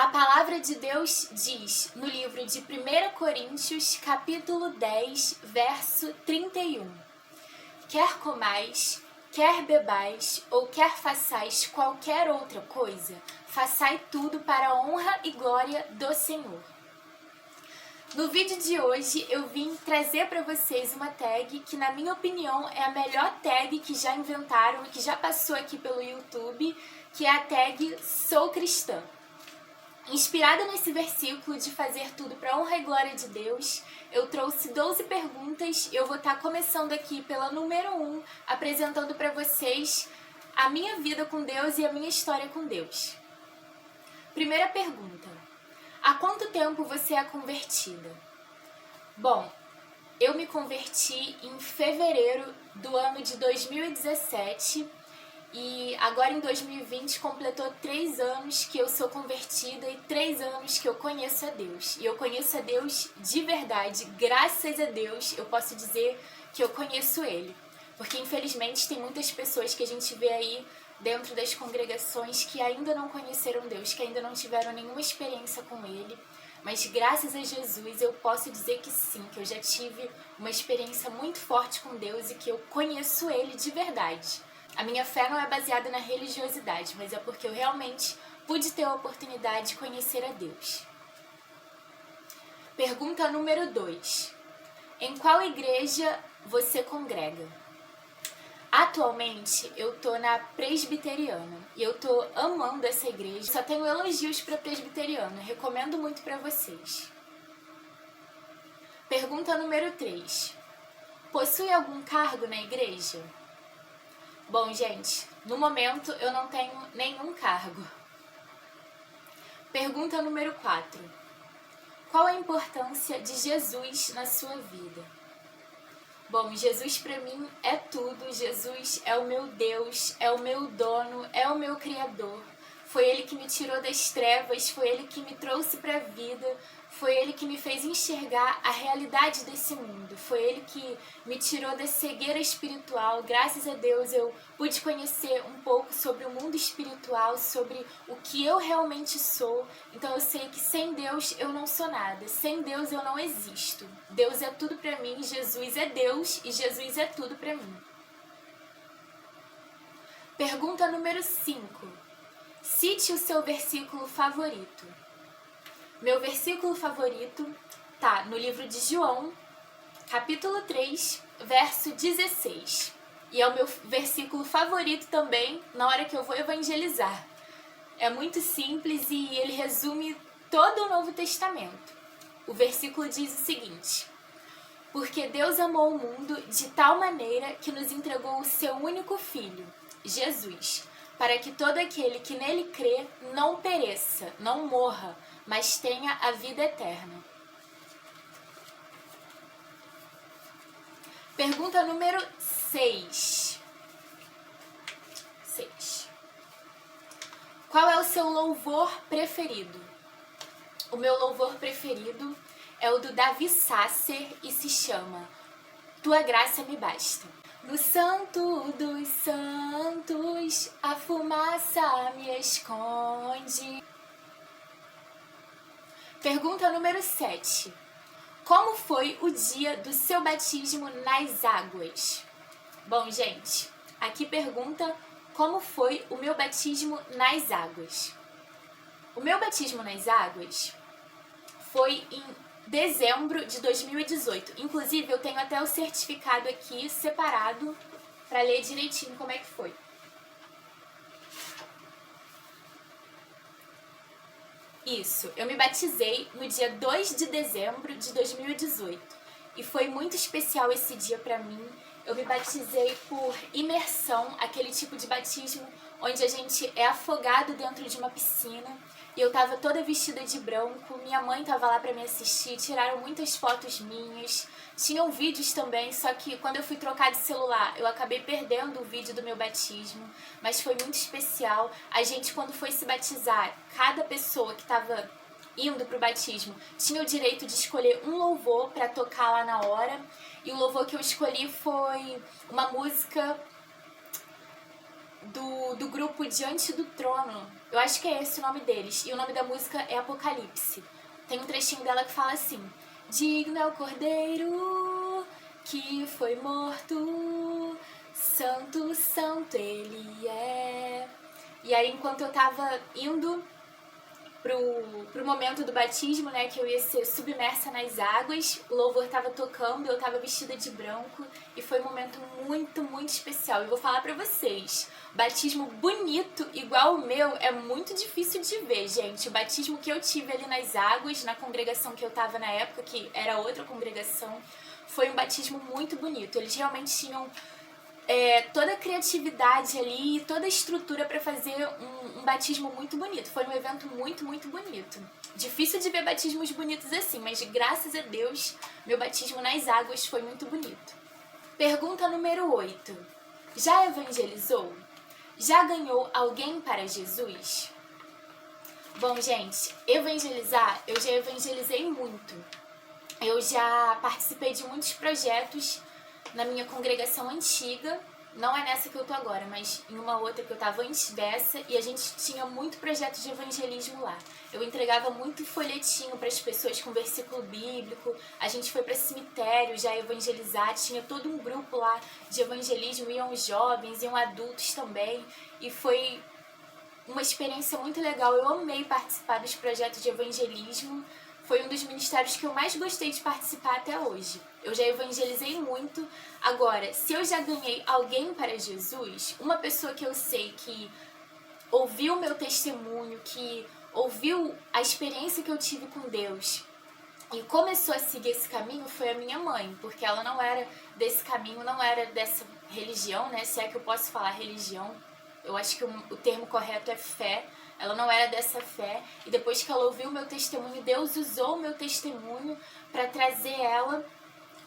A palavra de Deus diz no livro de 1 Coríntios, capítulo 10, verso 31. Quer comais, quer bebais ou quer façais qualquer outra coisa, façai tudo para a honra e glória do Senhor. No vídeo de hoje eu vim trazer para vocês uma tag que, na minha opinião, é a melhor tag que já inventaram e que já passou aqui pelo YouTube, que é a tag Sou Cristã. Inspirada nesse versículo de fazer tudo para a honra e glória de Deus, eu trouxe 12 perguntas e eu vou estar começando aqui pela número 1, apresentando para vocês a minha vida com Deus e a minha história com Deus. Primeira pergunta: há quanto tempo você é convertida? Bom, eu me converti em fevereiro do ano de 2017 e agora em 2020 completou 3 anos que eu sou convertida e 3 anos que eu conheço a Deus. E eu conheço a Deus de verdade, graças a Deus eu posso dizer que eu conheço Ele. Porque infelizmente tem muitas pessoas que a gente vê aí dentro das congregações que ainda não conheceram Deus, que ainda não tiveram nenhuma experiência com Ele. Mas graças a Jesus eu posso dizer que sim, que eu já tive uma experiência muito forte com Deus e que eu conheço Ele de verdade. A minha fé não é baseada na religiosidade, mas é porque eu realmente pude ter a oportunidade de conhecer a Deus. Pergunta número 2. Em qual igreja você congrega? Atualmente eu tô na presbiteriana e eu tô amando essa igreja. Só tenho elogios para presbiteriana, recomendo muito para vocês. Pergunta número 3. Possui algum cargo na igreja? Bom, gente, no momento eu não tenho nenhum cargo. Pergunta número 4. Qual a importância de Jesus na sua vida? Bom, Jesus para mim é tudo. Jesus é o meu Deus, é o meu dono, é o meu Criador. Foi Ele que me tirou das trevas, foi Ele que me trouxe para a vida, foi Ele que me fez enxergar a realidade desse mundo, foi Ele que me tirou da cegueira espiritual. Graças a Deus eu pude conhecer um pouco sobre o mundo espiritual, sobre o que eu realmente sou. Então eu sei que sem Deus eu não sou nada, sem Deus eu não existo. Deus é tudo para mim, Jesus é Deus e Jesus é tudo para mim. Pergunta número 5. Cite o seu versículo favorito. Meu versículo favorito tá no livro de João, capítulo 3, verso 16. E é o meu versículo favorito também na hora que eu vou evangelizar. É muito simples e ele resume todo o Novo Testamento. O versículo diz o seguinte: porque Deus amou o mundo de tal maneira que nos entregou o seu único Filho, Jesus, para que todo aquele que nele crê não pereça, não morra, mas tenha a vida eterna. Pergunta número 6. Qual é o seu louvor preferido? O meu louvor preferido é o do Davi Sasser e se chama Tua Graça Me Basta. No santo dos santos, a fumaça me esconde. Pergunta número 7. Como foi o dia do seu batismo nas águas? Bom, gente, aqui pergunta como foi o meu batismo nas águas. O meu batismo nas águas foi em dezembro de 2018. Inclusive, eu tenho até o certificado aqui separado para ler direitinho como é que foi. Isso, eu me batizei no dia 2 de dezembro de 2018 e foi muito especial esse dia para mim. Eu me batizei por imersão, aquele tipo de batismo onde a gente é afogado dentro de uma piscina. E eu tava toda vestida de branco, minha mãe tava lá pra me assistir, tiraram muitas fotos minhas, tinham vídeos também, só que quando eu fui trocar de celular, eu acabei perdendo o vídeo do meu batismo, mas foi muito especial. A gente, quando foi se batizar, cada pessoa que tava indo pro batismo tinha o direito de escolher um louvor pra tocar lá na hora, e o louvor que eu escolhi foi uma música do grupo Diante do Trono. Eu acho que é esse o nome deles. E o nome da música é Apocalipse. Tem um trechinho dela que fala assim: digno é o Cordeiro que foi morto, santo, santo ele é. E aí, enquanto eu tava indo pro momento do batismo, né, que eu ia ser submersa nas águas, o louvor tava tocando, eu tava vestida de branco e foi um momento muito, muito especial. E vou falar pra vocês, batismo bonito igual o meu é muito difícil de ver, gente. O batismo que eu tive ali nas águas, na congregação que eu tava na época, que era outra congregação, foi um batismo muito bonito. Eles realmente tinham toda a criatividade ali, toda a estrutura para fazer um batismo muito bonito. Foi um evento muito, muito bonito. Difícil de ver batismos bonitos assim, mas graças a Deus, meu batismo nas águas foi muito bonito. Pergunta número 8. Já evangelizou? Já ganhou alguém para Jesus? Bom, gente, evangelizar, eu já evangelizei muito. Eu já participei de muitos projetos na minha congregação antiga, não é nessa que eu tô agora, mas em uma outra que eu tava antes dessa, e a gente tinha muito projeto de evangelismo lá. Eu entregava muito folhetinho para as pessoas com versículo bíblico, a gente foi para cemitério já evangelizar, tinha todo um grupo lá de evangelismo, iam jovens, iam adultos também, e foi uma experiência muito legal. Eu amei participar dos projetos de evangelismo. Foi um dos ministérios que eu mais gostei de participar até hoje. Eu já evangelizei muito. Agora, se eu já ganhei alguém para Jesus, uma pessoa que eu sei que ouviu o meu testemunho, que ouviu a experiência que eu tive com Deus e começou a seguir esse caminho, foi a minha mãe, porque ela não era desse caminho, não era dessa religião, né? Se é que eu posso falar religião, eu acho que o termo correto é fé. Ela não era dessa fé, e depois que ela ouviu o meu testemunho, Deus usou o meu testemunho para trazer ela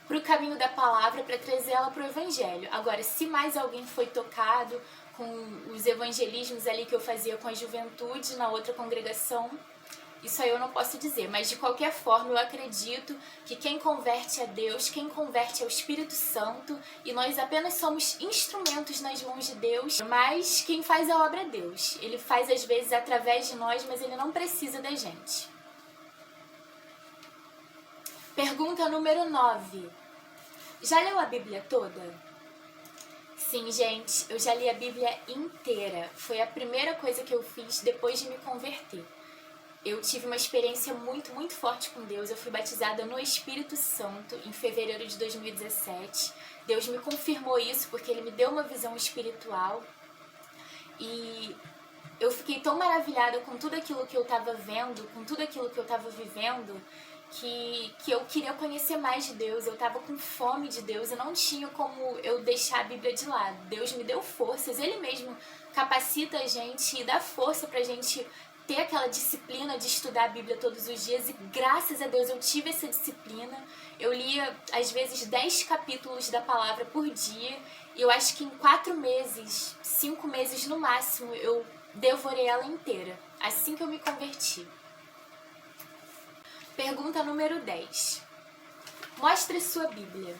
para o caminho da palavra, para trazer ela para o evangelho. Agora, se mais alguém foi tocado com os evangelismos ali que eu fazia com a juventude na outra congregação, isso aí eu não posso dizer, mas de qualquer forma eu acredito que quem converte a Deus, quem converte é o Espírito Santo, e nós apenas somos instrumentos nas mãos de Deus, mas quem faz a obra é Deus. Ele faz às vezes através de nós, mas ele não precisa da gente. Pergunta número 9. Já leu a Bíblia toda? Sim, gente, eu já li a Bíblia inteira. Foi a primeira coisa que eu fiz depois de me converter. Eu tive uma experiência muito, muito forte com Deus. Eu fui batizada no Espírito Santo em fevereiro de 2017. Deus me confirmou isso porque Ele me deu uma visão espiritual. E eu fiquei tão maravilhada com tudo aquilo que eu estava vendo, com tudo aquilo que eu estava vivendo, que eu queria conhecer mais de Deus. Eu estava com fome de Deus. Eu não tinha como eu deixar a Bíblia de lado. Deus me deu forças. Ele mesmo capacita a gente e dá força pra gente ter aquela disciplina de estudar a Bíblia todos os dias, e graças a Deus eu tive essa disciplina. Eu lia às vezes 10 capítulos da palavra por dia, e eu acho que em 4 meses, 5 meses no máximo, eu devorei ela inteira, assim que eu me converti. Pergunta número 10. Mostre sua Bíblia.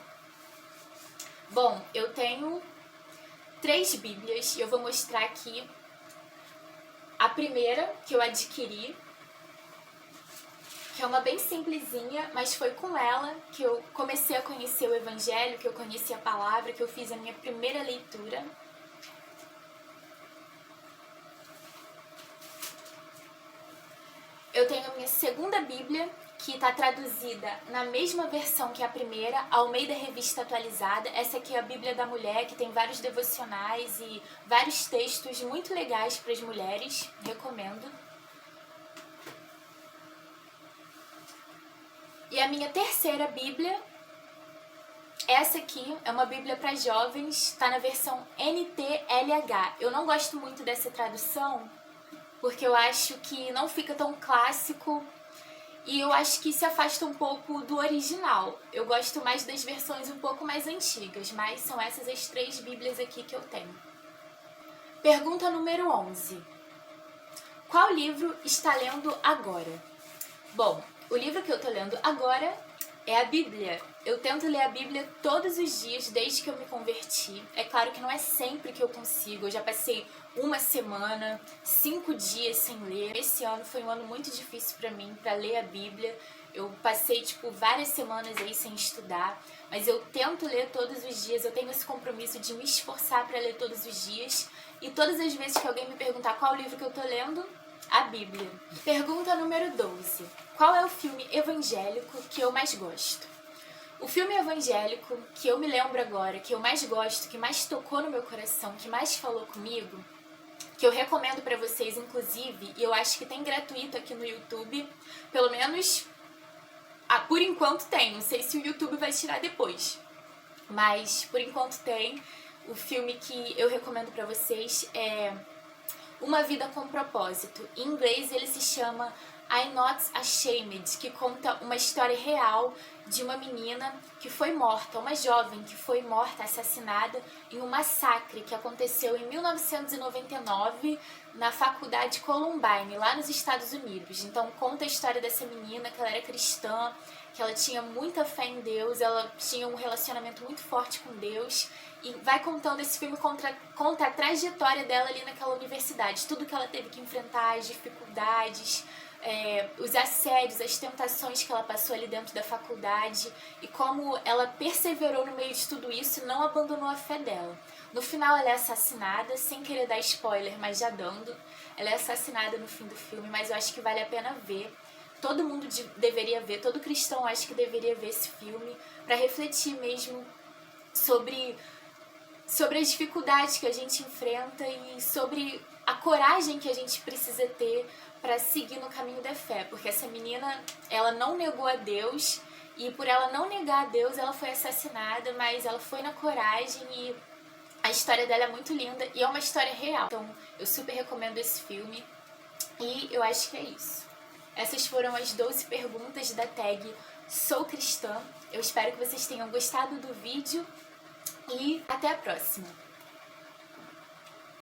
Bom, eu tenho 3 Bíblias e eu vou mostrar aqui a primeira que eu adquiri, que é uma bem simplesinha, mas foi com ela que eu comecei a conhecer o Evangelho, que eu conheci a palavra, que eu fiz a minha primeira leitura. Eu tenho a minha segunda Bíblia, que está traduzida na mesma versão que a primeira, Almeida Revista Atualizada. Essa aqui é a Bíblia da Mulher, que tem vários devocionais e vários textos muito legais para as mulheres, recomendo. E a minha terceira Bíblia, essa aqui é uma Bíblia para jovens, está na versão NTLH. Eu não gosto muito dessa tradução, porque eu acho que não fica tão clássico, e eu acho que se afasta um pouco do original. Eu gosto mais das versões um pouco mais antigas, mas são essas as 3 Bíblias aqui que eu tenho. Pergunta número 11. Qual livro está lendo agora? Bom, o livro que eu estou lendo agora É a Bíblia. Eu tento ler a Bíblia todos os dias desde que eu me converti. É claro que não é sempre que eu consigo. Eu já passei uma semana, 5 dias sem ler. Esse ano foi um ano muito difícil pra mim, pra ler a Bíblia. Eu passei, várias semanas aí sem estudar. Mas eu tento ler todos os dias. Eu tenho esse compromisso de me esforçar pra ler todos os dias. E todas as vezes que alguém me perguntar qual livro que eu tô lendo, a Bíblia. Pergunta número 12. Qual é o filme evangélico que eu mais gosto? O filme evangélico que eu me lembro agora, que eu mais gosto, que mais tocou no meu coração, que mais falou comigo, que eu recomendo pra vocês, inclusive, e eu acho que tem gratuito aqui no YouTube, pelo menos por enquanto tem, não sei se o YouTube vai tirar depois, mas por enquanto tem. O filme que eu recomendo pra vocês é Uma Vida com Propósito. Em inglês ele se chama I'm Not Ashamed, que conta uma história real de uma menina que foi morta, uma jovem que foi morta, assassinada em um massacre que aconteceu em 1999 na faculdade Columbine, lá nos Estados Unidos. Então conta a história dessa menina, que ela era cristã, que ela tinha muita fé em Deus, ela tinha um relacionamento muito forte com Deus, e vai contando, esse filme conta a trajetória dela ali naquela universidade, tudo que ela teve que enfrentar, as dificuldades, os assédios, as tentações que ela passou ali dentro da faculdade e como ela perseverou no meio de tudo isso e não abandonou a fé dela. No final ela é assassinada, sem querer dar spoiler, mas já dando. Ela é assassinada no fim do filme, mas eu acho que vale a pena ver. Todo mundo deveria ver, todo cristão acho que deveria ver esse filme para refletir mesmo sobre as dificuldades que a gente enfrenta e sobre a coragem que a gente precisa ter para seguir no caminho da fé. Porque essa menina, ela não negou a Deus e por ela não negar a Deus, ela foi assassinada, mas ela foi na coragem e a história dela é muito linda e é uma história real. Então, eu super recomendo esse filme e eu acho que é isso. Essas foram as 12 perguntas da tag Sou Cristã. Eu espero que vocês tenham gostado do vídeo e até a próxima!